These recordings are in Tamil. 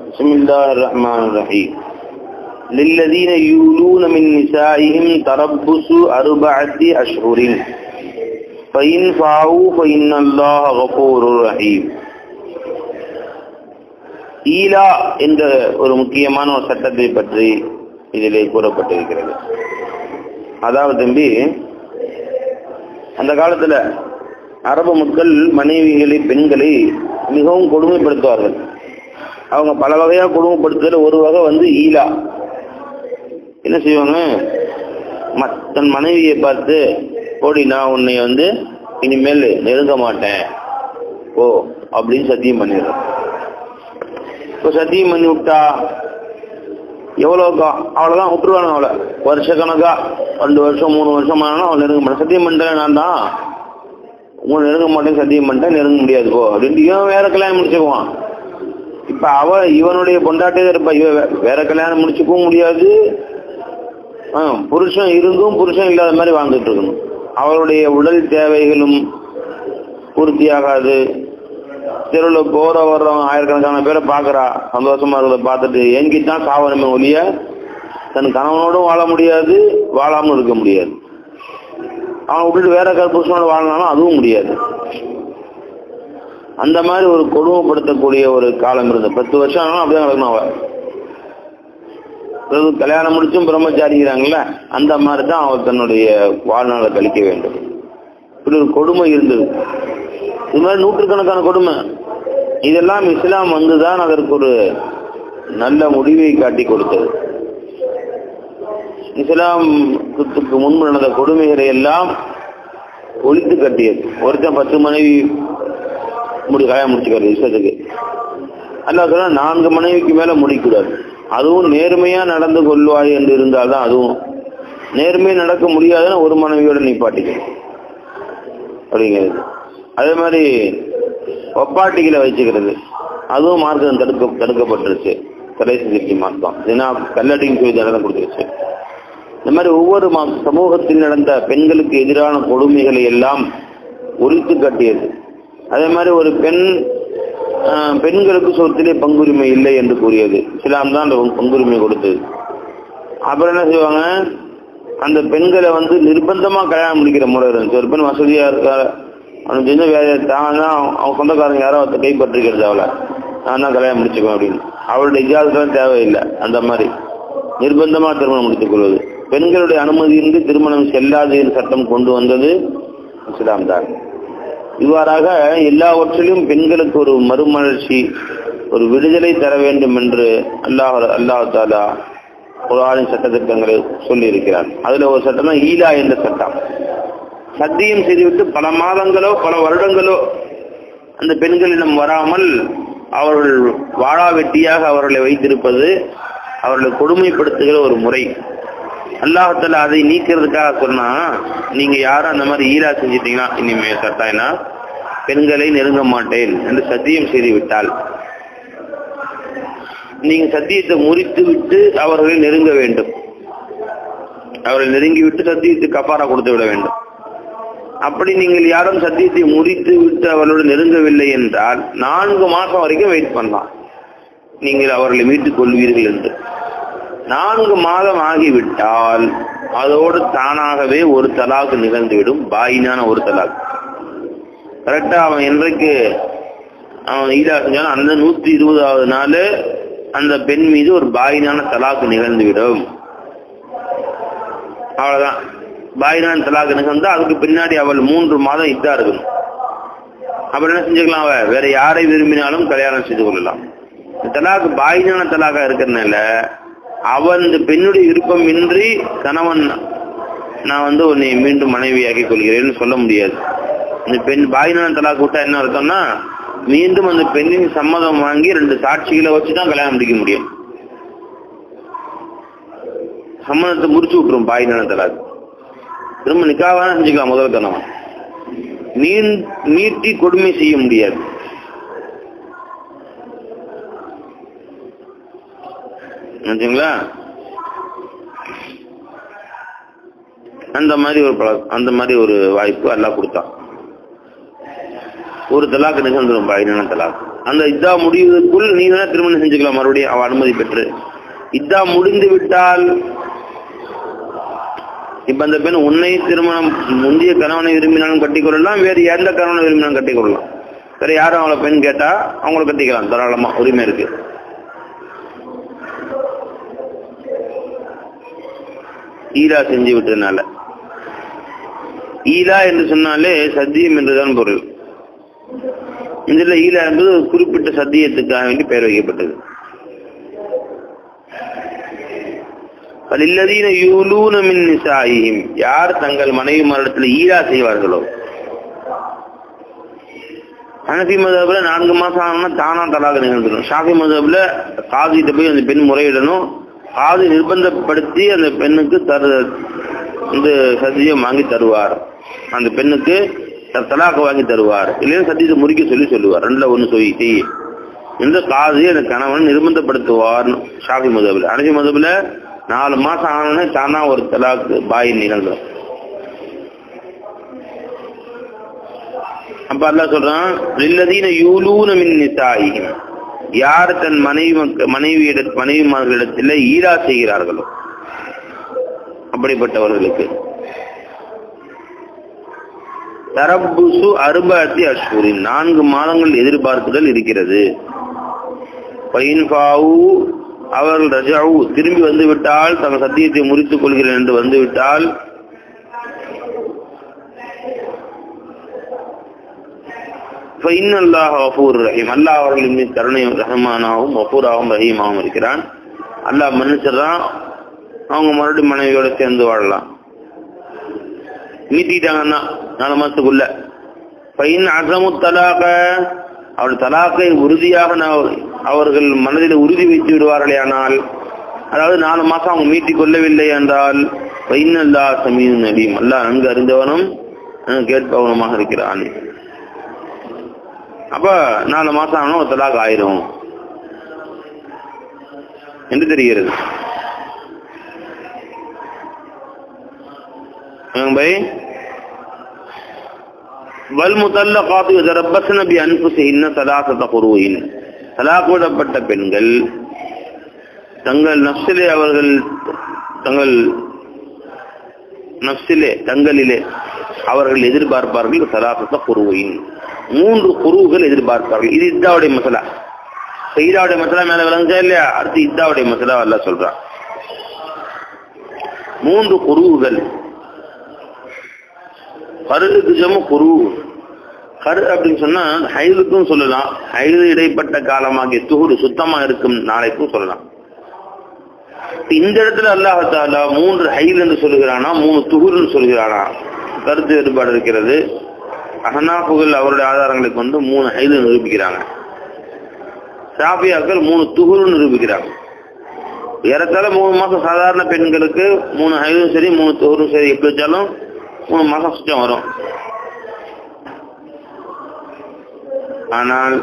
பிஸ்மில்லாஹிர் ரஹ்மானிர் ரஹீம். للذين يولون من نسائهم تربص 4 أشهر فإن فاءوا فإن الله غفور رحيم. ஈலா என்ற ஒரு முக்கியமான ஒரு சட்டத்தை பற்றி இதிலே கூறப்பட்டிருக்கிறது. அதாவது தம்பி, அந்த காலத்துல அரபு மக்கள் மனைவிகளை, பெண்களை மிகவும் கொடுமைப்படுத்துவார்கள். அவங்க பல வகையா கொடுமைப்படுத்துதல் ஒரு வகை ஈலா. என்ன செய்வாங்க, தன் மனைவியை பார்த்து, ஓடி நான் உன்னை இனிமேல் நெருங்க மாட்டேன் ஓ அப்படின்னு சத்தியம் பண்ணிடுறோம். இப்போ சத்தியம் பண்ணி விட்டா எவ்வளோக்கா அவ்வளோதான் விட்டுருவானு. அவளை வருஷ கணக்கா 2 வருஷம் 3 வருஷம் ஆனாலும் அவள் நெருங்க மாட்டேன். சத்தியம் பண்ணிட்டேன் நான் தான் உங்களை நெருங்க மாட்டேன், சத்தியம் பண்ணிட்டேன், நெருங்க முடியாது போ அப்படின்ட்டு இவன் வேற கல்யாணம் முடிச்சுக்குவான். இப்போ இவனுடைய பொண்டாட்டியே இருப்பா, இவன் வேற கல்யாணம் முடிச்சுக்கவும் முடியாது. புருஷன் இருந்தும் புருஷன் இல்லாத மாதிரி வாழ்ந்துட்டு இருக்கணும். அவளுடைய உடல் தேவைகளும் பூர்த்தியாகாது. தெருவில் போற வர்றவங்க ஆயிரக்கணக்கான பேரை பார்க்குறா, சந்தோஷமா இருக்கிறத பார்த்துட்டு எங்கிட்டான் சாவனமே ஒழிய தன் கணவனோடும் வாழ முடியாது, வாழாமல் இருக்க முடியாது. அவன் விட்டுட்டு வேற புருஷனோட வாழனாலும் அதுவும் முடியாது. அந்த மாதிரி ஒரு கொடுமைப்படுத்தக்கூடிய ஒரு காலம் இருந்தது. 10 வருஷம் ஆனாலும் அப்படிதான் நடக்கணும். அவ கல்யாணம் முடிச்சும் பிரம்மச்சாரிங்கிறாங்கல்ல, அந்த மாதிரி தான் அவர் தன்னுடைய வாழ்நாளை கழிக்க வேண்டும். இப்படி ஒரு கொடுமை இருந்தது. இது மாதிரி நூற்றுக்கணக்கான கொடுமை. இதெல்லாம் இஸ்லாம் வந்துதான் அதற்கு ஒரு நல்ல முடிவை காட்டி கொடுத்தது. இஸ்லாமுக்கு முன்பு நடந்த கொடுமைகளை எல்லாம் ஒழித்து கட்டியது. ஒருத்தன் 10 மனைவி கல்யாணம் முடிச்சுக்கிறது இஷ்டத்துக்கு. அல்லாஹ் சொன்னா 4 மனைவிக்கு மேல முடிக்கூடாது. அதுவும் நேர்மையா நடந்து கொள்வாய் என்று இருந்தால்தான். அதுவும் நேர்மையா நடக்க முடியாதுன்னா 1 மனைவியோட நிப்பாட்டிக்கணும் அப்படிங்கிறது. அதே மாதிரி ஒப்பாட்டிகளை வச்சுக்கிறது, அதுவும் மார்க்கம் தடுக்கப்பட்டுருச்சு. கடைசி சிக்கி மார்க்கம் ஏன்னா கல்லடின்னு சொல்லி தண்டனை கொடுத்துருச்சு. இந்த மாதிரி ஒவ்வொரு சமூகத்தில் நடந்த பெண்களுக்கு எதிரான கொடுமைகளை எல்லாம் ஒழித்து கட்டியது. அதே மாதிரி ஒரு பெண்களுக்கு சொத்திலே பங்குரிமை இல்லை என்று கூறியது. இஸ்லாம் தான் அந்த பங்குரிமை கொடுத்தது. அப்புறம் என்ன செய்வாங்க, அந்த பெண்களை நிர்பந்தமா கல்யாணம் முடிக்கிற முறை இருந்துச்சு. ஒரு பெண் வசதியா இருக்கா, அவனுக்கு என்ன வேலை தானா, அவன் சொந்தக்காரங்க யாரோ ஒருத்த கைப்பற்றிக்கிறது, அவளை நான் தான் கல்யாணம் முடிச்சுக்குவேன் அப்படின்னு. அவளுடைய இஜாதெல்லாம் தேவையில்லை. அந்த மாதிரி நிர்பந்தமா திருமணம் முடித்துக் கொள்வது, பெண்களுடைய அனுமதியின்றி திருமணம் செல்லாது என்ற சட்டம் கொண்டு வந்தது இஸ்லாம் தான். இவ்வாறாக எல்லாவற்றிலும் பெண்களுக்கு ஒரு மறுமலர்ச்சி, ஒரு விடுதலை தர வேண்டும் என்று அல்லாஹ் தஆலா குர்ஆனின் சட்டத்திட்டங்களை சொல்லி இருக்கிறார். அதுல ஒரு சட்டம் தான் ஈலா என்ற சட்டம். சத்தியம் செய்துவிட்டு பல மாதங்களோ பல வருடங்களோ அந்த பெண்களிடம் வராமல் அவர்கள் வாழா வெட்டியாக அவர்களை வைத்திருப்பது, அவர்களை கொடுமைப்படுத்துகிற ஒரு முறை. அல்லாஹ் தஆலா அதை நீக்கிறதுக்காக சொன்னா, நீங்க யாரும் அந்த மாதிரி ஈலா செஞ்சிட்டீங்கன்னா, இனிமே கட்டாயனா பெண்களை நெருங்க மாட்டேன் என்று சத்தியம் செய்து விட்டால், நீங்க சத்தியத்தை முறித்து விட்டு அவர்களை நெருங்க வேண்டும். அவர்களை நெருங்கிவிட்டு சத்தியத்துக்கு கஃபாரா கொடுத்து விட வேண்டும். அப்படி நீங்கள் யாரும் சத்தியத்தை முறித்து விட்டு அவர்களோடு நெருங்கவில்லை என்றால் 4 மாசம் வரைக்கும் வெயிட் பண்ணலாம், நீங்கள் அவர்களை மீட்டுக் கொள்வீர்கள் என்று. 4 மாதம் ஆகிவிட்டால் அதோடு தானாகவே ஒரு தலாக் நிகழ்ந்துவிடும். பாயினான ஒரு தலாக். கரெக்டா அவன் என்றைக்கு அவன் ஈடா செஞ்சாலும் அந்த 120வது நாள் அந்த பெண் மீது ஒரு பாயினான தலாக் நிகழ்ந்துவிடும். அவ்வளவுதான். பாயினான தலாக் நிகழ்ந்தா அதுக்கு பின்னாடி அவள் 3 மாதம் இதா இருக்கணும். அப்புறம் என்ன செஞ்சுக்கலாம், அவ வேற யாரை விரும்பினாலும் கல்யாணம் செய்து கொள்ளலாம். தலாக் பாயினான தலாக்கா இருக்கிறதுனால அவன் இந்த பெண்ணுடைய விருப்பம் இன்றி கணவன் நான் உன்னை மீண்டும் மனைவியாக்கி கொள்கிறேன்னு சொல்ல முடியாது. இந்த பெண் பாயினான தலாக் விட்டா என்ன அர்த்தம்னா, மீண்டும் அந்த பெண்ணின் சம்மதம் வாங்கி 2 சாட்சிகளை வச்சுதான் கல்யாணம் முடிக்க முடியும். சம்மதத்தை முடிச்சு விட்டுரும் பாயினான தலாக். திரும்ப நிக்காவான செஞ்சுக்கலாம் முதல் கணவன். நீட்டி கொடுமை செய்ய முடியாது. நினைச்சுங்களா? அந்த மாதிரி ஒரு வாய்ப்பு அல்லாஹ் கொடுத்தான். ஒரு தலாக்கு நிகழ்ந்துடும், பாயினான தலாக். அந்த இத்தா முடிவதற்குள் நீ வேணா திருமணம் செஞ்சுக்கலாம் மறுபடியும் அவ அனுமதி பெற்று. இத்தா முடிந்து விட்டால் இப்ப அந்த பெண் உன்னை திருமணம் முந்தைய கணவனை விரும்பினாலும் கட்டிக்கொள்ளலாம், வேறு எந்த கணவனை விரும்பினாலும் கட்டிக்கொள்ளலாம். வேற யாரும் அவளை பெண் கேட்டா அவங்கள கட்டிக்கலாம், தாராளமா உரிமை இருக்கு. ஈலா செஞ்சு விட்டதுனால, ஈலா என்று சொன்னாலே சத்தியம் என்றுதான் பொருள். இதுல ஈலா என்பது ஒரு குறிப்பிட்ட சத்தியத்துக்காக வேண்டி பெயர் வைக்கப்பட்டது. அல்லதீன யூலூன மின் நிசாஇஹிம், யார் தங்கள் மனைவிமாரிடத்தில் ஈலா செய்வார்களோ. ஹனஃபி மذஹப்ல 4 மாசம் ஆனா தானா தலாக் நிகழ்ந்துடும். ஷாஃபி மذஹப்ல காதிட்ட போய் அந்த பெண் முறையிடணும், காதி நிர்பந்தப்படுத்தி அந்த பெண்ணுக்கு இந்த சத்தியம் வாங்கி தருவார், அந்த பெண்ணுக்கு தலாக்கு வாங்கி தருவார், இல்லையா சத்தியத்தை முறிக்க சொல்லுவார், 2ல 1 செய் என்று காதி அந்த கணவன் நிர்பந்தப்படுத்துவார் ஷாஃபி மذஹப்ல. ஹனஃபி மذஹப்ல 4 மாசம் ஆனோடனே தானா ஒரு தலாக்கு பாயின் நிகழ்ந்துடும். அப்ப அல்லாஹ் சொல்றான், லில்லதீன யூலூன மின் நிசாஇஹிம், யார் தன் மனைவிமார்களிடத்தில் ஈலா செய்கிறார்களோ அப்படிப்பட்டவர்களுக்கு தரப்புசு அர்பஅத்தி அஷ்ஹுரின், 4 மாதங்கள் எதிர்பார்ப்புகள் இருக்கிறது. ஃபைன்ஃபாவு, அவர்கள் ரஜாவு திரும்பி வந்துவிட்டால், தங்கள் சத்தியத்தை முறித்துக் கொள்கிறேன் என்று வந்துவிட்டால், ஃபைன்னல்லாஹ கஃபூர் ரஹீம், அல்லாஹ் அவர்களின் மீது கருணையும் ரஹ்மானாவும் கஃபூராவும் ரஹீமாவும் இருக்கிறான். அல்லாஹ் மன்னிச்சிடறான், அவங்க மறுபடியும் மனைவியோட சேர்ந்து வாழலாம். மீட்டிட்டாங்கன்னா 4 மாசத்துக்குள்ள. ஃபைன் அஸமு தலாக, அவருடைய தலாக்கை உறுதியாக அவர்கள் மனதில் உறுதி வைத்து விடுவார்களே ஆனால், அதாவது 4 மாசம் அவங்க மீட்டிக் கொள்ளவில்லை என்றால், ஃபைன்னல்லாஹ ஸமீஉன் அலீம், அல்லாஹ் நன்கு அறிந்தவனும் கேட்பவனுமாக இருக்கிறான். அப்ப 4 மாசம் ஆனா ஒரு தலாக் ஆயிரும் என்று தெரிகிறது. வல் முத்தல்லகாத்து யதரப்பஸ்ன பி அன்ஃபுஸிஹின்ன ஸலாஸத குரூஇன், தலாக் விடப்பட்ட பெண்கள் தங்கள் தங்களிலே அவர்கள் எதிர்பார்ப்பார்கள் ஸலாஸத குரூஇன், 3 குருவுகள் எதிர்பார்ப்பார்கள். இது இத்தாவுடைய மசலா. இதாவுடைய மசலா மேல விளங்குச்சா இல்லையா? அடுத்து இத்தாவுடைய மசலா அல்லாஹ் சொல்றான். 3 குருவுகள், கருவுக்கு ஜமு குரு. கரு அப்படின்னு சொன்னா ஹைலுக்கும் சொல்லலாம், ஹைலு இடைப்பட்ட காலமாகிய துஹுர் சுத்தமா இருக்கும் நாளைக்கும் சொல்லலாம். இந்த இடத்துல அல்லாஹ் தஆலா 3 ஹைல் என்று சொல்லுகிறானா 3 துஹுர் சொல்லுகிறானா, கருத்து வேறுபாடு இருக்கிறது. அஹ்னாஃபுகள் அவருடைய ஆதாரங்களை கொண்டு 3 ஹைல் நிரூபிக்கிறாங்க, ஷாஃபியாக்கள் 3 துஹுர் நிரூபிக்கிறாங்க. ஏறத்தாழ 3 மாசம் சாதாரண பெண்களுக்கு 3 ஹைலும் சரி 3 துஹுரும் சரி, எப்படி வச்சாலும் 3 மாசம் சுத்தம் வரும். ஆனால்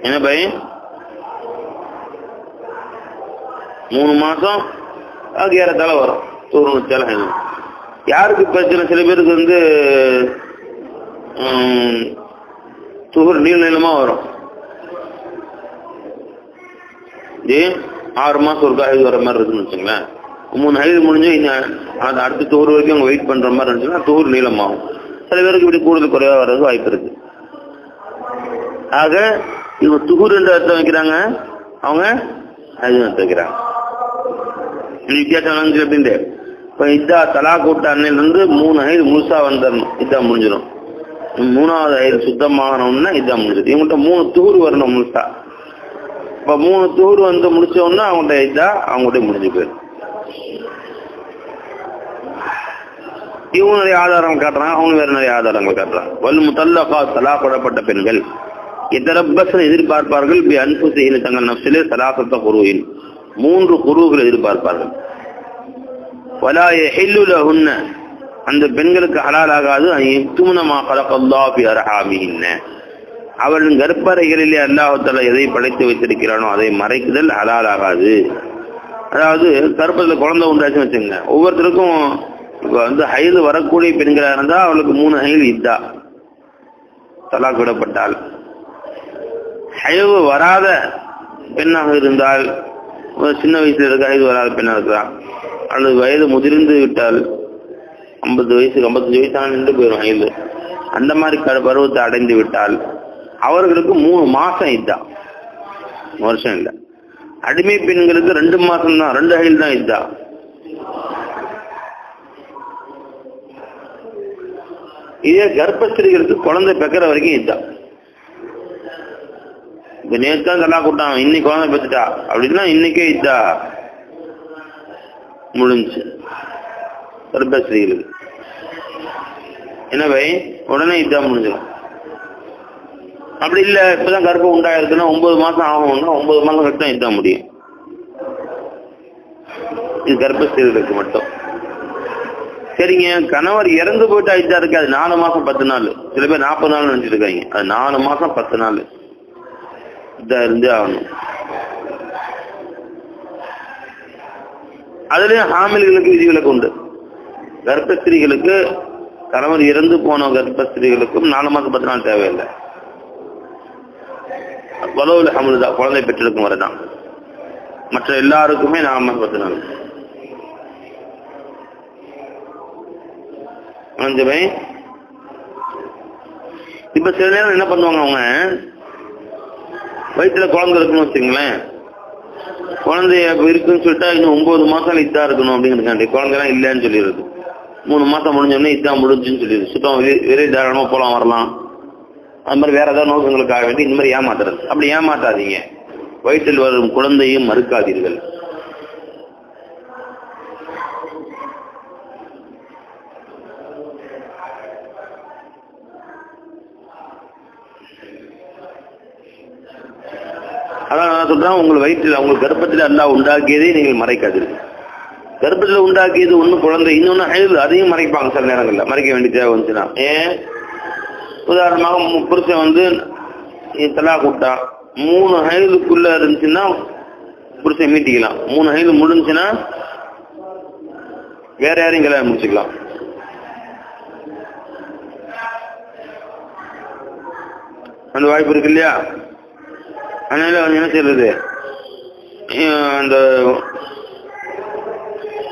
என்ன பையன் 3 மாசம் அதுக்கு ஏறத்தாழ வரும், துஹுரும் வச்சாலும் ஹைலும். யாருக்கு பிரச்சனை? சில பேருக்கு வந்து துஹுர் நீளமா வரும், 6 மாசம் ஒரு ஹைது வர மாதிரி இருக்குன்னு வச்சுங்களேன். 3 ஹைது முடிஞ்சு அடுத்த துஹுர் வரைக்கும் அவங்க வெயிட் பண்ற மாதிரி இருந்துச்சுன்னா துஹுர் நீளமாகும். சில பேருக்கு இப்படி கூடுதல் குறைவா வர்றதுக்கு வாய்ப்பு இருக்கு. ஆக இவங்க துஹுர் என்ற அர்த்தம் வைக்கிறாங்க, அவங்க ஹைது அர்த்தம் வைக்கிறாங்க. வித்தியாசம் விளங்குச்சு அப்படின்ட்டு. இப்போ இதா தலாக் விட்ட அன்னையிலிருந்து 3 ஹைது முழுசா வந்துடணும், இதா முடிஞ்சிடும். 3வது ஹைது சுத்தமாகணும்னா இதா முடிஞ்சிடும். இவங்கள்ட்ட 3 துஹுர் வரணும் முழுசா. இப்போ 3 துஹுர் வந்து முடிச்சோம்னா அவங்கள்ட்ட இதா அவங்கள்ட்ட முடிஞ்சு போயிடும். இவங்க நிறைய ஆதாரம் காட்டுறாங்க, அவங்க வேற நிறைய ஆதாரங்கள் காட்டுறாங்க. வல் முத்தல்லகாத், தலாக் விடப்பட்ட பெண்கள் யதரப்பஸ்ன எதிர்பார்ப்பார்கள் பி அன்ஃபுஸிஹின்ன, தங்கள் நஃப்ஸிலே ஸலாஸத குரூஇன் 3 குரூகள் எதிர்பார்ப்பார்கள். வலா யஹில்லு லஹுன்ன, அந்த பெண்களுக்கு ஹலால் ஆகாது அன் யக்தும்ன மா கலகல்லாஹு ஃபி அர்ஹாமிஹின்ன, அவர்களின் கர்ப்பறைகளிலே அல்லாஹ் தஆலா எதை படைத்து வைத்திருக்கிறானோ அதை மறைக்குதல் ஹலால் ஆகாது. அதாவது கர்ப்பத்தில் குழந்தை உண்டாச்சுன்னு வச்சுங்க, ஒவ்வொருத்தருக்கும் இப்ப ஹைது வரக்கூடிய பெண்களாக இருந்தா அவளுக்கு 3 ஹைது இத்தா, தலாக் விடப்பட்டால். ஹைது வராத பெண்ணாக இருந்தால், சின்ன வயசுல இருக்க ஹைது வராத பெண்ணாக இருக்கிறான், அல்லது வயது முதிர்ந்து விட்டால் 50 வயசுக்கு 55 வயசான நின்று போயிடும் ஹைது, அந்த மாதிரி பருவத்தை அடைந்து விட்டால் அவர்களுக்கு 3 மாசம் இத்தா, வருஷம் இல்லை. அடிமை பெண்களுக்கு 2 மாசம் தான், 2 ஹைது தான் இத்தா. இதே கர்ப்பஸ்திரிகளுக்கு குழந்தை பெக்கிற வரைக்கும் இத்தா. இப்ப நேற்று தான் தலா கூட்டான், இன்னைக்கு குழந்தை பெற்றுட்டா அப்படின்னா இன்னைக்கே இத்தா முடிஞ்சு கர்ப்பஸ்திரிகளுக்கு. எனவே உடனே இத்தா முடிஞ்சிடும். அப்படி இல்ல இப்பதான் கர்ப்பம் உண்டாயிருக்குன்னா 9 மாசம் ஆகும்னா 9 மாசம் கட்டம் இத்தா முடியும். இது கர்ப்பஸ்திரிகளுக்கு மட்டும். சரிங்க, கணவர் இறந்து போயிட்டு ஆயிட்டா இருக்கு, அது 4 மாசம் 10 நாள். சில பேர் 40 நாள் நினைச்சிட்டு இருக்காங்க. அது 4 மாசம் 10 நாள் இதா இருந்தே ஆகணும். அதுலயும் ஹாமில்களுக்கு விதிவிலக்கு உண்டு. கர்ப்பஸ்திரிகளுக்கு, கணவர் இறந்து போன கர்ப்பஸ்திரிகளுக்கும் 4 மாசம் 10 நாள் தேவையில்லை. வலவுல ஹமுல்தா, குழந்தை பெற்றெடுக்கும் வரதான். மற்ற எல்லாருக்குமே 4 மாசம் 10 நாள். இப்ப சில நேரம் என்ன பண்ணுவாங்க, அவங்க வயிற்றுல குழந்தை இருக்குன்னு வச்சுங்களேன், குழந்தைய இருக்குன்னு சொல்லிட்டா இன்னும் 9 மாசம் இதா இருக்கணும் அப்படிங்கிறதுக்காண்டி குழந்தைலாம் இல்லைன்னு சொல்லிடுறது. 3 மாசம் முடிஞ்சோடனே இதான் முடிஞ்சுன்னு சொல்லிடுது. சுத்தம் வெறும் தாராளமா போலாம் வரலாம். அது மாதிரி வேற ஏதாவது நோக்கங்களுக்காக வேண்டி இந்த மாதிரி ஏமாத்துறது. அப்படி ஏமாத்தாதீங்க. வயிற்றில் வரும் குழந்தையும் மறுக்காதீர்கள். அதான் நான் சொல்றேன், உங்கள் வயிற்றில், உங்கள் கர்ப்பத்தில் அல்லாஹ் உண்டாக்கியதை நீங்கள் மறைக்காதீர்கள். கர்ப்பத்தில் உண்டாக்கியது ஒண்ணு குழந்தை, இன்னொன்னு ஹைது, அதையும் மறைப்பாங்க சில நேரங்கள்ல. மறைக்க வேண்டிய தேவை வந்துச்சுன்னா, உதாரணமாக புருஷன் தலா கூட்டா 3 ஹைதுக்குள்ள இருந்துச்சுன்னா புருஷன் மீட்டிக்கலாம். 3 ஹைது முடிஞ்சுன்னா வேற யாரையும் கல்யாணம் முடிச்சுக்கலாம். அந்த வாய்ப்பு இருக்கு இல்லையா? அதனால என்ன செய்யறது, அந்த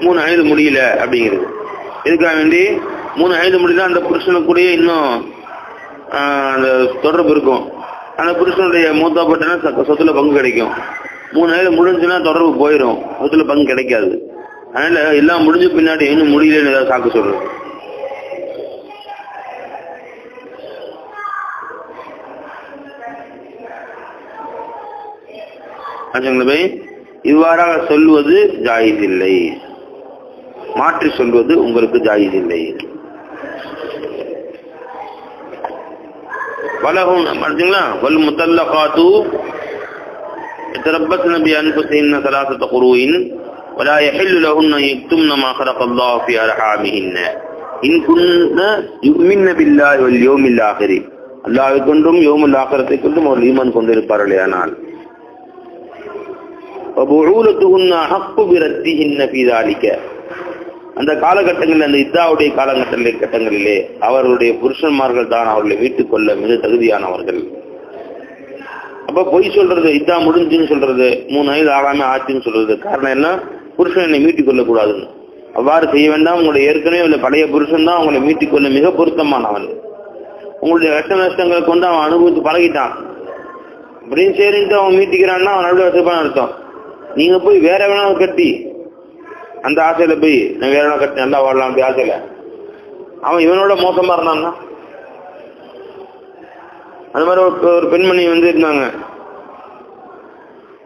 3 ஹைது முடியல அப்படிங்கிறது. இதுக்காக வேண்டி 3 ஹைது முடியல, அந்த புருஷனுக்குடைய இன்னும் அந்த தொடர்பு இருக்கும். அந்த புருஷனுடைய மூத்தாப்பட்டனா சொத்துல பங்கு கிடைக்கும். 3 ஹைது முடிஞ்சுன்னா தொடர்பு போயிடும், சொத்துல பங்கு கிடைக்காது. அதனால எல்லாம் முடிஞ்ச பின்னாடி இன்னும் முடியலன்னு ஏதாவது சாக்கு சொல்றது. இவ்வாறாக சொல்வது ஜாயிஸ் இல்லை, மாற்றி சொல்வது உங்களுக்கு ஜாயிஸ் இல்லை. வலஹும் வல் முத்தல்லகாத்து يتربصن بأنفسهن 3 قروء ولا يحل لهن يكتمن ما خلق الله في أرحامهن إن كن يؤمن بالله واليوم الآخر. அல்லாஹ்வை கொண்டும் யௌமுல் ஆகிரத்தை கொண்டும் ஒரு ஈமான் கொண்டிருப்பார்களேயானால் அந்த காலகட்டங்களில், அந்த இத்தாவுடைய காலகட்டங்களிலே அவர்களுடைய புருஷன்மார்கள் தான் அவர்களை மீட்டுக் கொள்ள மிக தகுதியானவர்கள். அப்ப பொய் சொல்றது, இதா முடிஞ்சுன்னு சொல்றது, 3 வயது ஆகாம ஆச்சுன்னு சொல்றது காரணம் என்ன? புருஷன் என்னை மீட்டிக் கொள்ள கூடாதுன்னு. அவ்வாறு செய்ய வேண்டாம். உங்களுடைய ஏற்கனவே உள்ள பழைய புருஷன் தான் அவங்களை மீட்டிக் கொள்ள மிக பொருத்தமானவன். உங்களுடைய கஷ்ட நஷ்டங்களை கொண்டு அவன் அனுபவித்து பழகிட்டான் அப்படின்னு சரின்ட்டு அவன் மீட்டிக்கிறான்னா அவன் நடுவில் வச்சிருப்பான்னு அர்த்தம். நீங்க போய் வேற வேணாலும் கட்டி அந்த ஆசையில போய் நான் வேற வேணா கட்டி நல்லா வாழலாம் அப்படி ஆசையில அவன் இவனோட மோசமா இருந்தான்னா, அது மாதிரி ஒரு பெண்மணி இருந்தாங்க.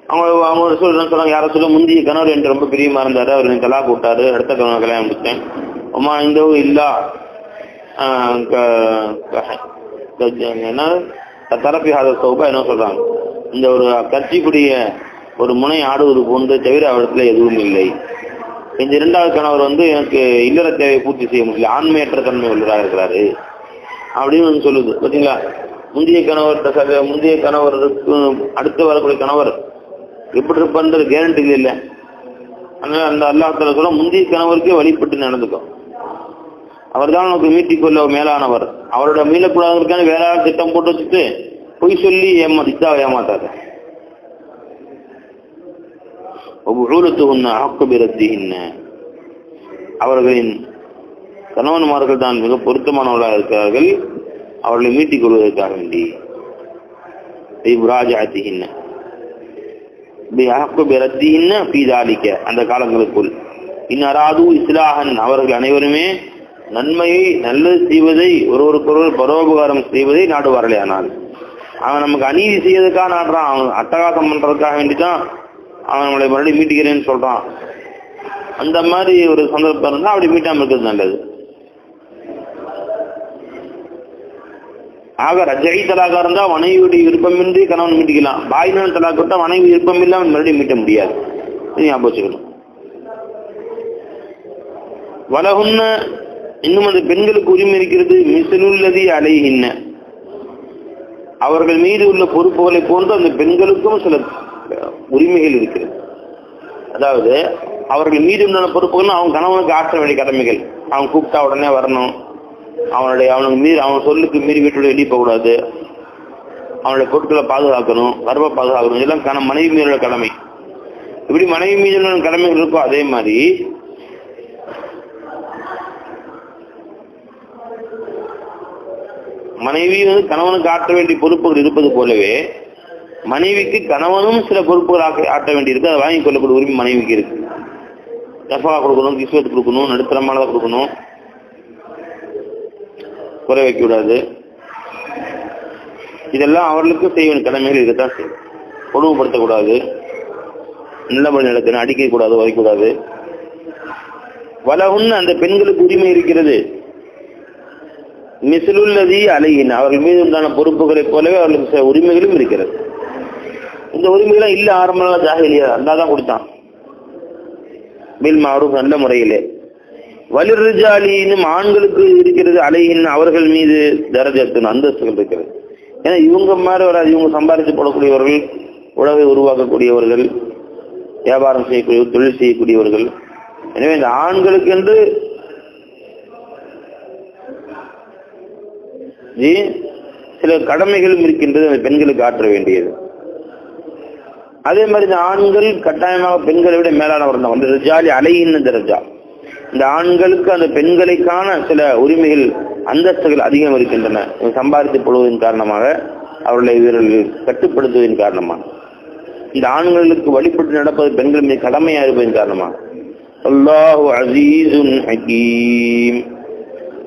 அவங்க சொல்றாங்க, யார சொல்ல முந்தைய கணவர் என்று ரொம்ப பிரியமா இருந்தாரு, அவர் எனக்கு தலாக் விட்டாரு, அடுத்த கணவர் கல்யாணம் முடிச்சேன். அம்மா இந்த இல்ல என்ன தரப்பி ஆத சௌபா என்ன சொல்றாங்க, இந்த ஒரு கட்சிக்குடைய ஒரு முனை ஆடுவது போன்று தவிர அவரிடத்துல எதுவும் இல்லை. இந்த 2வது கணவர் எனக்கு இல்லற தேவையை பூர்த்தி செய்ய முடியல, ஆண்மையற்ற தன்மை உள்ளதாக இருக்கிறாரு அப்படின்னு சொல்லுது. பார்த்தீங்களா? முந்தைய கணவருக்கு அடுத்து வரக்கூடிய கணவர் எப்படி இருப்பான்றது கேரண்டி இல்லை. அதனால அந்த அல்லாஹ் தஆலா சொல்ல முந்தைய கணவருக்கே வழிபட்டு நடந்துக்கும். அவர் தான் உனக்கு மீட்டிக்கொள்ள மேலானவர். அவரோட மீளக்கூடாதவருக்கான வேற திட்டம் போட்டு வச்சுட்டு பொய் சொல்லி ஏமாத்தாரு. அவர்களின் கணவன்மார்கள் தான் மிக பொருத்தமானவர்களாக இருக்கிறார்கள் அவர்களை மீட்டிக் கொள்வதற்காக வேண்டி. அந்த காலங்களுக்குள் இன்னராது இஸ்லாஹன் அவர்கள் அனைவருமே நன்மையை நல்லது செய்வதை ஒருவருக்கொருவர் பரோபகாரம் செய்வதை நாடுவார்களே. ஆனால் அவன் நமக்கு அநீதி செய்யறதுக்காக நாடுறான், அவன் அட்டகாசம் பண்றதுக்காக வேண்டிதான் அவன் நம்மளை மறுபடியும் மீட்டிக்கிறேன்னு சொல்றான். அந்த மாதிரி ஒரு சந்தர்ப்பம் இருந்தா அப்படி மீட்டாம இருக்கிறது நல்லது. ஆக ரஜை தலாக்கா இருந்தா மனைவியுடைய விருப்பமின்றி கணவன் மீட்டிக்கலாம். பாயினான் தலாக்கு விட்டா மனைவி விருப்பம் இல்லாம மறுபடியும் மீட்ட முடியாது. ஞாபகம் வச்சுக்கணும். வலகுன்ன இன்னும் அந்த பெண்களுக்கு உரிமை இருக்கிறது. மிசலுல்லதி அலைஹின்ன அவர்கள் மீது உள்ள பொறுப்புகளை போன்று அந்த பெண்களுக்கும் சில உரிமைகள் இருக்கிறது. அதாவது அவர்கள் மீது உள்ள பொறுப்புகள் அவங்க கணவனுக்கு ஆற்ற வேண்டிய கடமைகள். அவன் கூப்பிட்டா உடனே வரணும், அவனுக்கு மீறி அவன் சொல்லுக்கு மீறி வீட்டோட வெளியே போகக்கூடாது, அவனுடைய பொருட்களை பாதுகாக்கணும், கர்ப்ப பாதுகாக்கணும், இதெல்லாம் மனைவி மீதுள்ள கடமை. இப்படி மனைவி மீது கடமைகள் இருக்கோ அதே மாதிரி மனைவி கணவனுக்கு ஆற்ற வேண்டிய பொறுப்புகள் இருப்பது போலவே மனைவிக்கு கணவனும் சில பொறுப்புகள் ஆற்ற வேண்டி இருக்கு. அதை வாங்கிக் கொள்ளக்கூடிய உரிமை மனைவிக்கு இருக்கு. நஃபா கொடுக்கணும், கிஸ்வத் கொடுக்கணும், நடுத்தரமானதை கொடுக்கணும், குறை வைக்க கூடாது. இதெல்லாம் அவர்களுக்கு செய்ய வேண்டிய கடமைகள் இருக்கத்தான் செய்யும். கொடுமைப்படுத்தக்கூடாது, நல்லபடி நடக்கணும், அடிக்க கூடாது, வைக்கக்கூடாது. வலகுன்னு அந்த பெண்களுக்கு உரிமை இருக்கிறது. மிஸ்லுல்லதி அலைஹின் அவர்கள் மீது உண்டான பொறுப்புகளை போலவே அவர்களுக்கு சில உரிமைகளும் இருக்கிறது. இந்த உரிமைகளும் இல்ல ஆரம்ப ஜாஹிலியா அல்லாதான் கொடுத்தான். பில் மஅரூஃப் நல்ல முறையிலே. வலிர்ரிஜாலினும் ஆண்களுக்கு இருக்கிறது அலைஹின் அவர்கள் மீது தரஜத்துன் அந்தஸ்துகள் இருக்கிறது. ஏன்னா இவங்க மாதிரி வராது. இவங்க சம்பாதிச்சு போடக்கூடியவர்கள், உணவை உருவாக்கக்கூடியவர்கள், வியாபாரம் செய்யக்கூடிய தொழில் செய்யக்கூடியவர்கள். எனவே இந்த ஆண்களுக்கு என்று சில கடமைகளும் இருக்கின்றது அந்த பெண்களுக்கு ஆற்ற வேண்டியது. அதே மாதிரி இந்த ஆண்கள் கட்டாயமாக பெண்களை விட மேலானவர் தான். வந்து ரிஜாலி அலையின்னு தரஜா. இந்த ஆண்களுக்கு அந்த பெண்களுக்கான சில உரிமைகள் அந்தஸ்துகள் அதிகம் இருக்கின்றன. சம்பாதித்து கொள்வதன் காரணமாக அவர்களை இவர்கள் கட்டுப்படுத்துவதன் காரணமாக இந்த ஆண்களுக்கு வழிபட்டு நடப்பது பெண்கள் மீது கடமையா இருப்பதன் காரணமாக அல்லாஹு அஸீஸுன் ஹகீம்.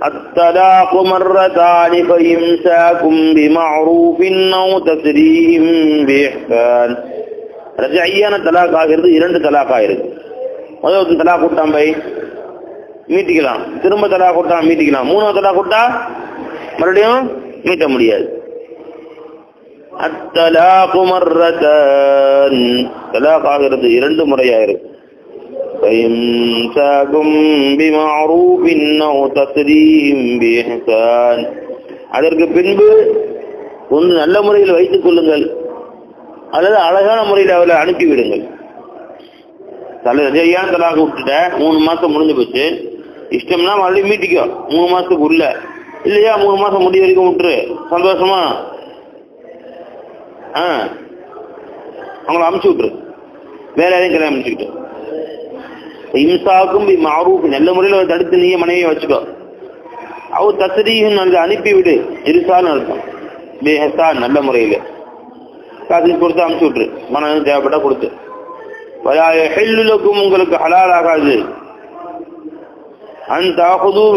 الطلاق مرتان فإمساكم بمعروف أو تسريح بإحسان. ரஜையான தலாக் ஆகிறது இரண்டு தலாக் ஆயிருக்கு. முதல் தலாக் விட்டான் பை மீட்டிக்கலாம், திரும்ப தலாக் விட்டா மீட்டிக்கலாம், மூணாவது தலாக் விட்டா மறுபடியும் மீட்ட முடியாது. அத்தலாக்கு மர்ரதான் தலாக் ஆகிறது இரண்டு முறையாயிருக்கு. அதற்கு பின்பு ஒன்று நல்ல முறையில் வைத்துக் கொள்ளுங்கள் அல்லது அழகான முறையில் அவளை அனுப்பிவிடுங்கள். சரியான தலாக விட்டுட்ட 3 மாசம் முடிஞ்சு போச்சு, இஷ்டம்னா மறுபடியும் மீட்டிக்கோ 3 மாசத்துக்கு உள்ள, இல்லையா 3 மாசம் முடிய வரைக்கும் விட்டுரு, சந்தோஷமா அவங்கள அனுப்பிச்சு விட்டுரு, வேற யாரையும் கல்யாணம் அனுப்பிச்சுக்கிட்டு. இம்சாக்கும் மாரூஃப் நல்ல முறையில் தடுத்து நீங்க மனைவியை வச்சுக்கோ. அவ தஸ்ரீஹும் அனுப்பிவிடு, இருசான்னு அர்த்தம். பேஹசான் நல்ல முறையில் காசு கொடுத்து அனுப்பிச்சு விட்டுரு, மனம் தேவைப்பட்டா கொடுத்து. ஹெல்லுலக்கும் உங்களுக்கு ஹலால் ஆகாது. அந்த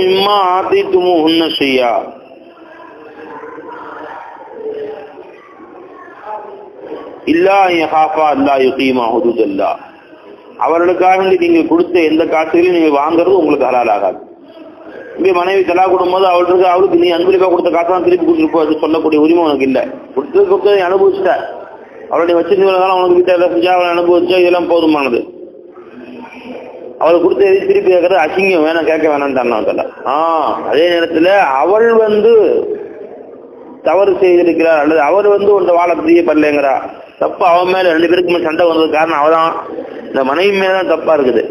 மிம்மா ஆத்தித்துமு உன்ன செய்யா இல்லா யஹாஃபா அல்லா யுகீமா ஹுதுதல்லாஹ். அவர்களுக்காக நீங்கள் கொடுத்த எந்த காசுகளையும் நீங்கள் வாங்குறது உங்களுக்கு ஹலால் ஆகாது. இப்படி மனைவி தலா கொடுக்கும்போது அவளுக்கு நீ அன்பளிப்பா கொடுத்த காசெல்லாம் திருப்பி கொடுத்துருப்போ அது சொல்லக்கூடிய உரிமை உனக்கு இல்லை. கொடுத்ததை அனுபவிச்சுட்ட, அவளுடைய வச்சிருந்தாலும் அவனுக்கு வீட்டை எல்லாம் செஞ்சா அவளை அனுபவிச்சா இதெல்லாம் போதுமானது. அவளுக்கு கொடுத்த எது திருப்பி கேட்கறது அசிங்கம், வேணாம் கேட்க வேணாம்னு. அதே நேரத்துல அவள் தவறு செய்திருக்கிறார் அல்லது அவர் ஒன்றை வாழ பிரியப்படலைங்கிறா, தப்பு அவன் மேல 2 பேருக்கு சண்டை வந்தது காரணம் அவதான், இந்த மனைவி மேலதான் தப்பா இருக்குது.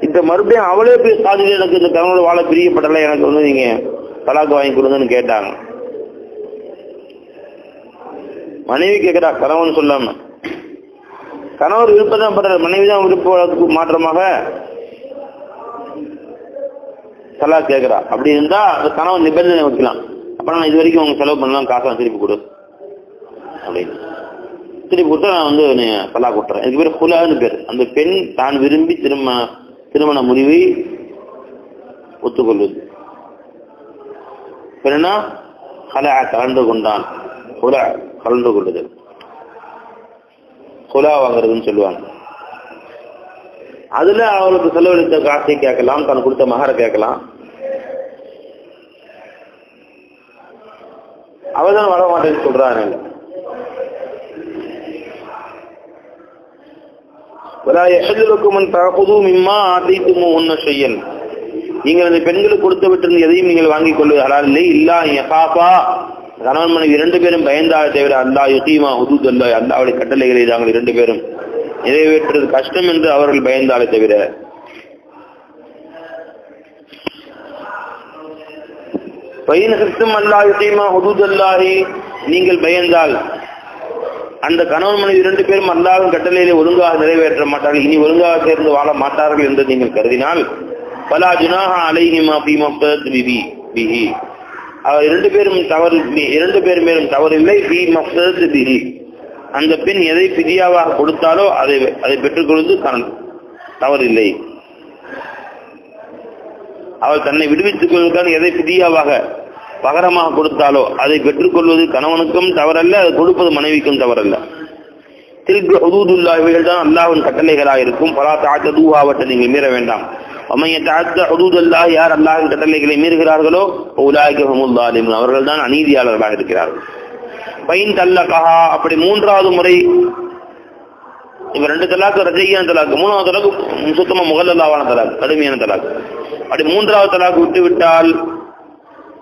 இப்ப மறுபடியும் அவளே போய் சாதிச்சு எனக்கு இந்த கணவனோட வாழ பிரியப்படல, எனக்கு வந்து நீங்க தலாக்கு வாங்கி கொடுங்கன்னு கேட்டாங்க. மனைவி கேட்கிறா, கணவன் சொல்லாம. கணவர் விருப்பம் படுற, மனைவி தான் விருப்ப மாற்றமாக தலாக் கேட்கிறா. அப்படி இருந்தா அந்த கணவன் நிபந்தனை வைக்கலாம், அப்ப நான் இது வரைக்கும் அவங்க செலவு பண்ணலாம், காசை திருப்பி கொடு அப்படின்னு திருப்பி கொடுத்தா நான் வந்து தலாக் விட்டுறேன். இதுக்கு பேர் ஹுலான்னு பேர். அந்த பெண் தான் விரும்பி திருமண முடிவை ஒத்துக்கொள்வது. பெண்ணா ஹலா கலந்து கொண்டான், ஹுலா கலந்து கொள்ளுதல், ஹுலா வாங்குறதுன்னு சொல்லுவாங்க. அதுல அவளுக்கு செலவழித்த காசை கேட்கலாம், தான் கொடுத்த மகரை கேட்கலாம். அவதான் வர மாட்டேன்னு சொல்றாங்க. நீங்கள் அந்த பெண்களுக்கு கொடுத்து விட்டிருந்த எதையும் நீங்கள் வாங்கிக் கொள்வது ஹலால் இல்லை. இல்லா யஹாஃபா, கணவன் மனைவி இரண்டு பேரும் பயந்தால் தவிர, அல்லா யுகீமா ஹுதூத் அல்லா, அல்லாஹ்வுடைய கட்டளைகளை நாங்கள் இரண்டு பேரும் நிறைவேற்றுவது கஷ்டம் என்று அவர்கள் பயந்தாலே தவிர. பையன் கிறிஸ்தும் அல்லா யுகீமா ஹுதூத் அல்லாஹி, நீங்கள் பயந்தால் அந்த கணவன் மனைவி இரண்டு பேரும் அல்லாஹ்வின் கட்டளையிலே ஒழுங்காக நிறைவேற்ற மாட்டார்கள், இனி ஒழுங்காக சேர்ந்து வாழ மாட்டார்கள் என்று நீங்கள் கருதினால், பலா ஜுனாஹ அலைஹிமா ஃபீ மஃப்தத் பிஹி, அவர் இரண்டு பேரும் மேலும் தவறில்லை. ஃபீ மஃப்தத் பிஹி, அந்த பெண் எதை பிதியாவாக கொடுத்தாலோ அதை பெற்றுக்கொள்வது தவறில்லை. அவள் தன்னை விடுவித்துக் கொள்வதற்கான எதை பிதியாவாக பகரமாக கொடுத்தாலோ அதை பெற்றுக்கொள்வது கணவனுக்கும் தவறல்ல, அதை கொடுப்பது மனைவிக்கும் தவறல்ல. தில்கு ஹுதூதுல்லாஹ், இவைகள் தான் அல்லாஹ்வின் கட்டளைகளாக இருக்கும். பலா தஅத்ததூஹா, அவற்றை நீங்கள் மீற வேண்டாம். வமன் யதஅத்த ஹுதூதல்லாஹ், யார் அல்லாஹ்வின் கட்டளைகளை மீறுகிறார்களோ உலாயிக ஹுமுல் ஸாலிமூன், அவர்கள் தான் அநீதியாளர்களாக இருக்கிறார்கள். பைன் தல்லகஹா, அப்படி மூன்றாவது முறை, இப்ப ரெண்டு தலாக்கு ரஜையான தலாக்கு, மூணாவது தலாக்கு சுத்தமா முகல்லல்லாவான தலாக்கு, கடுமையான தலாக்கு. அப்படி மூன்றாவது தலாக்கு விட்டு விட்டால்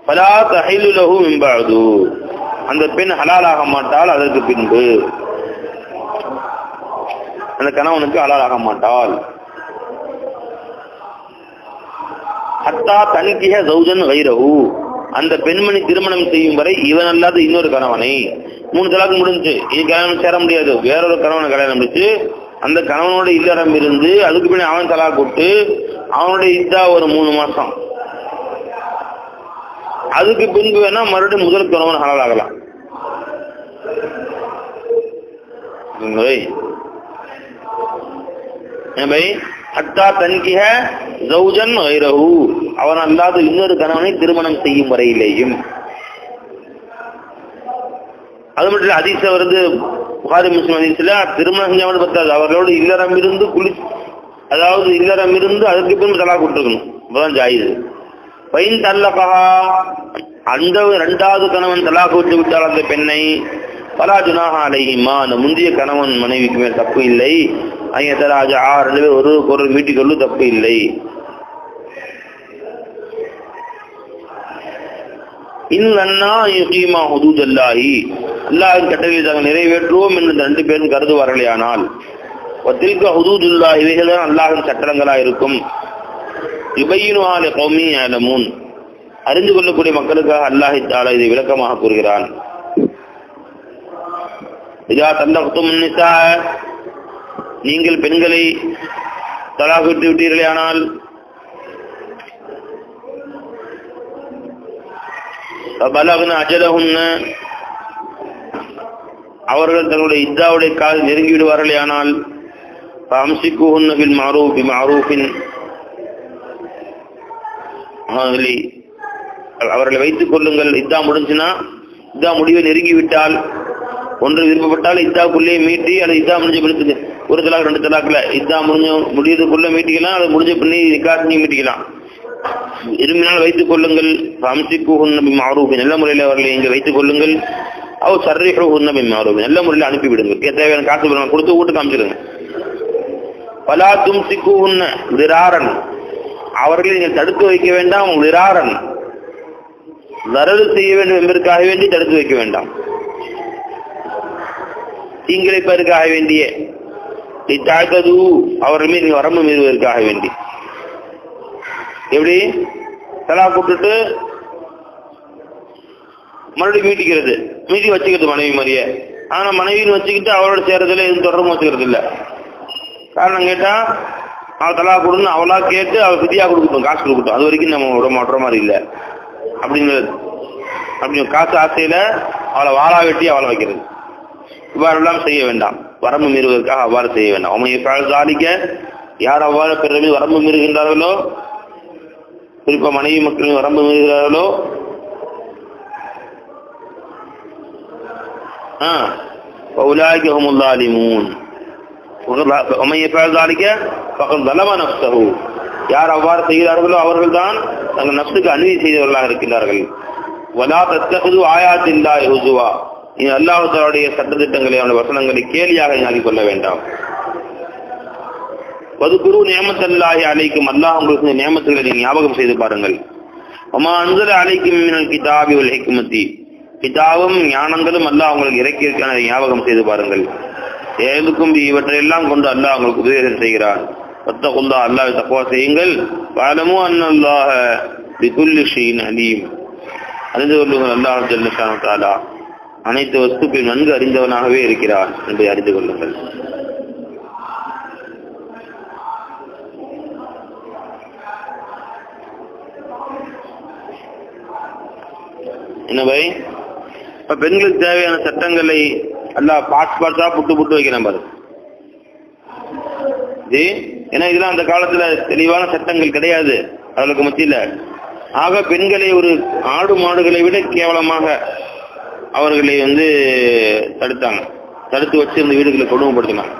ஃபலா தஹில்லு லஹு மின் பஅது, அந்த பெண் ஹலாலாக மாட்டாள் அதற்கு பின்பு, அந்த கணவனுக்கு ஹலாலாக மாட்டாள். ஹத்தா தன்கிஹ ஜௌஜன் கைரஹு, அந்த பெண்மணி திருமணம் செய்யும் வரை இவன் அல்லாத இன்னொரு கணவனை. மூணு தலாக்கு முடிஞ்சு, இனி கல்யாணம் சேர முடியாது, வேறொரு கணவனை கல்யாணம் முடிச்சு அந்த கணவனோட இல்லறம் இருந்து அதுக்கு பின்னாடி அவன் தலாக் விட்டு அவனுடைய இதா ஒரு 3 மாசம், அதுக்கு பின்பு வேணா மறுபடியும் முதல் கணவன் ஹலால் ஆகலாம். ஹத்தா தன்கிஹ ஜௌஜன் கைரஹு, அவன் அல்லாத இன்னொரு கணவனை திருமணம் செய்யும் வரையிலேயும். அது மட்டும் இல்ல, ஹதீஸ் வருது, புகாரி முஸ்லிம் ஹதீஸ்ல, திருமணம் செஞ்சவன் பத்தாது, அவர்களோடு இல்லறம் இருந்து அதாவது இல்லறம் இருந்து அதற்கு பின்பு தலாக் விட்டுருக்கணும், அப்பதான் ஜாயிது. பைன் தல்லகஹா, அந்த இரண்டாவது கணவன் தலாக் விட்டு விட்டால் அந்த பெண்ணை, பலா ஜுனாஹ அலைஹிமா, அந்த முந்தைய கணவன் மனைவிக்கு மேல் தப்பு இல்லை. ஐயத்தராஜா, ரெண்டு பேர் ஒரு பொருள் மீட்டிக்கொள்ளு, தப்பு இல்லை. இன்னன்னா யுகீமா ஹுதூதல்லாஹி, அல்லாஹ்வின் கட்டளையை தாங்கள் நிறைவேற்றுவோம் என்று ரெண்டு பேரும் கருதுவார்களேயானால், வத்தில்க ஹுதூதுல்லாஹ், இவைகள் தான் அல்லாஹ்வின் சட்டங்களாக இருக்கும். யுபையினுஹா லிகௌமின் யஅலமூன், அறிந்து கொள்ளக்கூடிய மக்களுக்காக அல்லாஹ் தஆலா இதை விளக்கமாக கூறுகிறான். இதா தல்லக்துமுன் நிஸா, நீங்கள் பெண்களை தலாக் விட்டு விட்டீர்களேயானால், பலக்ன அஜலஹுன்ன, அவர்கள் தங்களுடைய இத்தாவுடைய கால் நெருங்கி விடுவார்களேயானால், ஃபஅம்சிகுஹுன்ன பில் மஅரூஃப் பிமஅரூஃபின், அவர்களை வைத்துக் கொள்ளுங்கள். இத்தா முடிஞ்சுன்னா, இத்தா முடிவை நெருங்கிவிட்டால், ஒன்று விருப்பப்பட்டால் இத்தாக்குள்ளே மீட்டி, அல்லது இத்தா முடிஞ்ச பிடித்து ஒரு தலாக் ரெண்டு தலாக்ல இத்தா முடியறதுக்குள்ள மீட்டிக்கலாம், அதை முடிஞ்ச பண்ணி நிக்காட்டி மீட்டிக்கலாம். விரும்பினால் வைத்துக் கொள்ளுங்கள். ஃபஅம்சிகுஹுன்ன பிமஅரூஃப், நல்ல முறையில் அவர்களை இங்கே வைத்துக் கொள்ளுங்கள். அவ் சர்ரிஹுஹுன்ன பிமஅரூஃப், நல்ல முறையில் அனுப்பிவிடுங்கள். தேவையான காசு கொடுத்து வீட்டுக்கு காமிச்சிடுங்க. ஃபலா தும்சிகுஹுன்ன திராரன், அவர்களை நீங்கள் தடுத்து வைக்க வேண்டாம். திராரன், தரது செய்ய வேண்டும் என்பதற்காக வேண்டி தடுத்து வைக்க வேண்டாம். தீங்கிழைப்பதற்காக வேண்டிய இத்தாக்கது, அவர்கள் மீது வரம்பு மீறுவதற்காக வேண்டி. எப்படி தலாக் விட்டுட்டு மறுபடியும் மீட்டி வச்சுக்கிறது மனைவி மாதிரியே. ஆனா மனைவின்னு வச்சுக்கிட்டு அவளோட சேர்றதுல எதுவும் தொடர்பு வச்சுக்கிறது இல்லை. காரணம் கேட்டா அவள் தலாக் கொடுன்னு அவளா கேட்டு அவள் விதியா கொடுக்கட்டும், காசு கொடுக்கட்டும், அது வரைக்கும் நம்ம விட மாட்டுற மாதிரி இல்லை அப்படிங்கிறது. அப்படி காசு ஆசையில அவளை வாழா வெட்டி அவளை வைக்கிறது, இவ்வாறெல்லாம் செய்ய வேண்டாம். வரம்பு மீறுவதற்காக அவ்வாறு செய்ய வேண்டாம். அவங்க சாலிக்க யார் அவ்வாறு பிறகு வரம்பு மீறுகின்றார்களோ, குறிப்பா மனைவி மக்களின் வரம்பு மீறுகிறார்களோ, யார் அவ்வாறு செய்கிறார்களோ அவர்கள் தான் தங்கள் நப்சுக்கு அநீதி செய்தவர்களாக இருக்கின்றார்கள். வலா தத்தஹது ஆயாத்தில்லாஹி ஹுசுவா, நீ அல்லாஹ் தஆலாவுடைய சட்டதிட்டங்களை அவனுடைய வசனங்களை கேலியாக ஆக்கிக் கொள்ள வேண்டாம். வதுகுரு நிஅமத்தல்லாஹி அலைக்கும், அல்லாஹ் உங்களுக்கு நியமத்துகளை நீங்கள் ஞாபகம் செய்து பாருங்கள். வமா அன்ஸல அலைக்கும் மினல் கிதாபி வல் ஹிக்மத்தி, கிதாபும் ஞானங்களும் அல்லாஹ் உங்களுக்கு இறக்கியிருக்கான ஞாபகம் செய்து பாருங்கள். ஏதுக்கும் இவற்றையெல்லாம் கொண்டு அல்லாஹ் உங்களுக்கு உபதேசம் செய்கிறான். வத்தகுல்லாஹ், அல்லாஹ்வை தக்வா செய்யுங்கள். வஅலமு அன்னல்லாஹ பிகுல்லி ஷைஇன் அலீம், அறிந்து கொள்ளுங்கள் அல்லாஹ் ஜல்ல ஷானஹு வ தஆலா அனைத்து வஸ்துக்கள் நன்கு அறிந்தவனாகவே இருக்கிறான் என்பதை அறிந்து கொள்ளுங்கள். என்னவை இப்ப பெண்களுக்கு தேவையான சட்டங்களை அல்லாஹ் பார்ட்ஸா புட்டு வைக்கிறேன் பாரு. ஏன்னா இதெல்லாம் அந்த காலத்துல தெளிவான சட்டங்கள் கிடையாது அவர்களுக்கு மத்தியில. ஆக பெண்களை ஒரு ஆடு மாடுகளை விட கேவலமாக அவர்களை தடுத்து வச்சு இந்த வீடுகளை கொடுமைப்படுத்தினாங்க.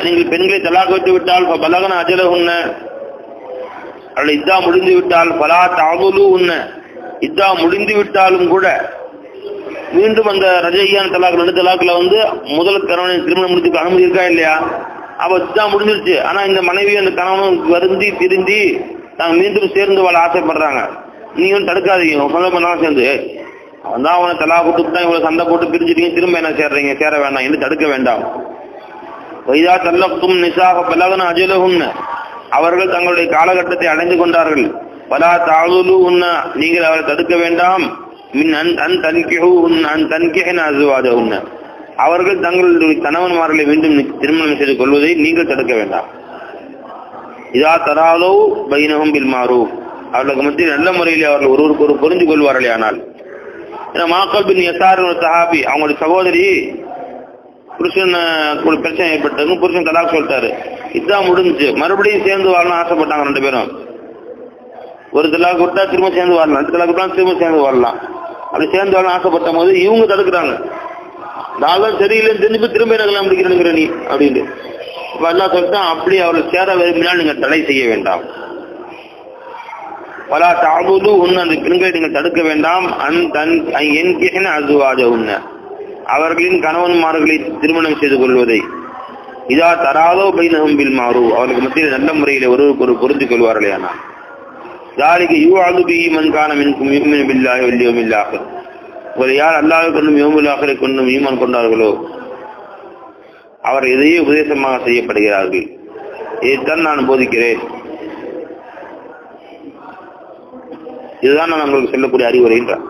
நீங்கள் பெண்களை தலாக் வைத்து விட்டால் பலகன அஜலஹுன்ன, அவளை இத்தா முடிந்து விட்டால் பலா தாதுலு உன்ன, இத்தா முடிந்து விட்டாலும் கூட மீண்டும் அந்த ரஜையான தலாக் 2 தலாக்ல முதல் கணவனை திருமணம் முடிச்சுக்க அனுமதி இருக்கா இல்லையா? அவ இத்தா முடிஞ்சிருச்சு. ஆனா இந்த மனைவி அந்த கணவனும் வருந்தி திருந்தி நாங்க மீண்டும் சேர்ந்து வாழ ஆசைப்படுறாங்க. நீங்க தடுக்காதீங்க, சொந்த பண்ணாலும் சேர்ந்து அவன் தான் அவனை தலா கொடுத்துட்டான், இவ்வளவு சண்டை போட்டு பிரிஞ்சுட்டீங்க, திரும்ப என்ன சேர்றீங்க, சேர வேண்டாம் என்று தடுக்க வேண்டாம். வைதா தல்லக்கும் நிசாக பலகன அஜலஹுன்ன, அவர்கள் தங்களுடைய காலகட்டத்தை அடைந்து கொண்டார்கள். பலா தாதுலு உன்ன, நீங்கள் அவரை தடுக்க வேண்டாம். மின் அன் தன்கிஹு அன் தன்கிஹின அஸ்வாஜஹுன்ன, அவர்கள் தங்களுடைய கணவன்மார்களை மீண்டும் திருமணம் செய்து கொள்வதை நீங்கள் தடுக்க வேண்டாம். இதா தராலோ பைனஹும் பில் மாரூஃப், அவர்களுக்கு மத்தியில் நல்ல முறையில் அவர்கள் ஒருவருக்கு ஒரு புரிந்து கொள்வார்களே. ஆனால் மாக்கல் பின் யசார் சஹாபி, அவங்களுடைய சகோதரி புருஷன் பிரச்சனை ஏற்பட்டது, புருஷன் தலாக் சொல்லிட்டாரு, இதுதான் முடிஞ்சு, மறுபடியும் சேர்ந்து வாழணும் ஆசைப்பட்டாங்க 2 பேரும். ஒரு தலாக் விட்டா திரும்ப சேர்ந்து வாழலாம், 2 தலாக் விட்டா திரும்ப சேர்ந்து வாழலாம். அப்படி சேர்ந்து வாழணும் ஆசைப்பட்ட போது இவங்க தடுக்கிறாங்க. நான் சரியில்லைன்னு தெரிஞ்சு திரும்ப என்ன கல்யாணம் முடிக்கிறேங்கிற நீ அப்படின்ட்டு எல்லாம் சொல்லிட்டு, அப்படி அவளை சேர விரும்பினால் நீங்கள் தடை செய்ய வேண்டாம். பலா தாபுது உன்ன, அந்த பெண்களை நீங்கள் தடுக்க வேண்டாம். உன்ன, அவர்களின் கணவன்மார்களை திருமணம் செய்து கொள்வதை. இதா தராதோ பைனஹும் பில் மாரூஃப், அவர்களுக்கு மத்தியில் நல்ல முறையில் ஒருவருக்கு ஒரு பொருந்தி கொள்வார்களே. ஆனால் ذلك يوعظ به من كان منكم يؤمن بالله واليوم الآخر, உங்களை யார் அல்லாஹ்வை கொண்டும் யௌமுல் ஆகிரை கொண்டும் ஈமான் கொண்டார்களோ அவர் இதையே உபதேசமாக செய்யப்படுகிறார்கள். இதைத்தான் நான் போதிக்கிறேன், இதுதான் நான் உங்களுக்கு சொல்லக்கூடிய அறிவுரை என்றார்.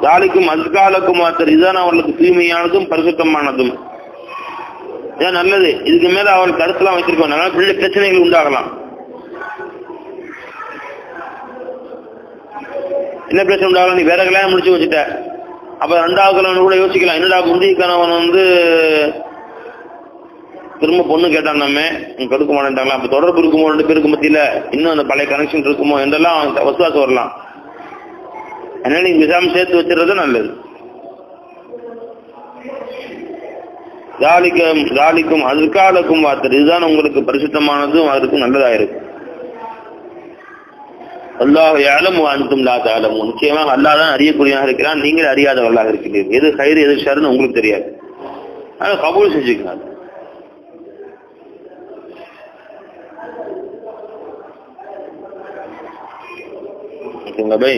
தாலிக்கும் அஸ்காலக்கும் மாத்தர், இதுதான் அவர்களுக்கு தூய்மையானதும் பரிசுத்தமானதும், இதான் நல்லது. இதுக்கு மேல அவள் கருத்துலாம் வச்சிருக்கோம், பிள்ளை பிரச்சனைகள் உண்டாகலாம். என்ன பிரச்சனை உண்டாகலாம்? நீ வேற கல்யாணம் முடிச்சு வச்சுட்ட, அப்ப 2வது கல்யாணம் கூட யோசிக்கலாம். என்னடா முந்தைய கணவன் திரும்ப பொண்ணு கேட்டான், நம்ம கொடுக்க மாட்டேன்ட்டாங்களா, அப்ப தொடர்பு இருக்குமோ 2 பேருக்கு மத்தியில, இன்னும் அந்த பழைய கனெக்ஷன் இருக்குமோ என்றெல்லாம் வசுவாசம் வரலாம். அதனால நீங்க விசாம சேர்த்து வச்சிடறது நல்லது. தாலிக்கும் அதுக்காலக்கும் வார்த்தை, இதுதான் உங்களுக்கு பரிசுத்தமானதும் அதற்கும் நல்லதா இருக்கும். அல்லாஹ் யஅலமு வ அன்தும் லா தஅலமூன், நிச்சயமாக அல்லாஹ் தான் அறியக்கூடியவனாக இருக்கிறான், நீங்கள் அறியாதவர்களாக இருக்கிறீர்கள். எது கைர் எது ஷர்னு உங்களுக்கு தெரியாது, அதை கபூல் செஞ்சுக்கலாம். ஓகேங்களா பை?